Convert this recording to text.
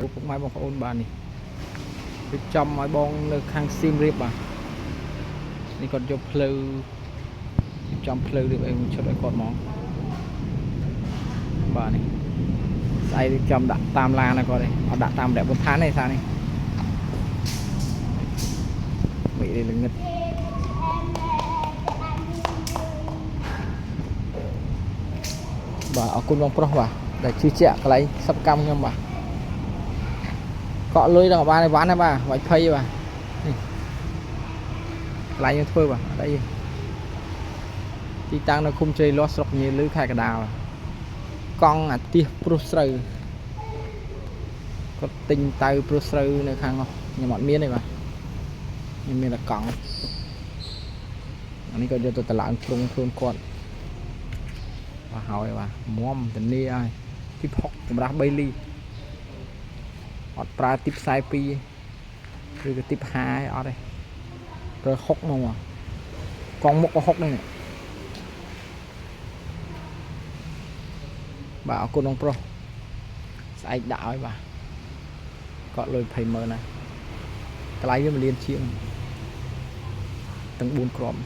ពុកម៉ែបងប្អូនបាននេះរៀបចំឲ្យបងនៅខាងសៀមរាបបាទនេះគាត់យកផ្លូវរៀបចំផ្លូវរៀបអីឈុតឲ្យគាត់ហ្មងបាទនេះស្អីរៀបចំដាក់តាមឡានណាគាត់ទេអត់ដាក់តាមរយៈបន្ថែមទេសារនេះមីនេះល្ងឹតបាទអរគុណបងប្រុសបាទដែលជឿជាក់កន្លែងសកម្មខ្ញុំបាទកក់លុយដល់បានឲ្យវ៉ាន់ណាបាទបាច់ភ័យបាទនេះកន្លែងយើងធ្វើបាទអត់អីទីតាំងនៅឃុំជ័យលាស់ស្រុកញេលឺខេត្តកណ្ដាលកង់អាទិះព្រោះស្រូវគាត់ទិញតៅព្រោះស្រូវនៅខាងនោះខ្ញុំអត់មានទេបាទខ្ញុំមានតែកង់អានេះក៏យកទៅតឡើងព្រំខ្លួនគាត់បាទហើយបាទមុំធានាហើយទី6ចម្រាស់3លីអត់ប្រើទីផ្សាយ2ឬក៏ទី5អត់ទេប្រើ6មកកង់មុខក៏6នេះបាទអរគុណបងប្រុសស្អែកដាក់ឲ្យបាទកក់លុយ200000ណាកន្លែងវា1លានជាងទាំង4គ្រាប់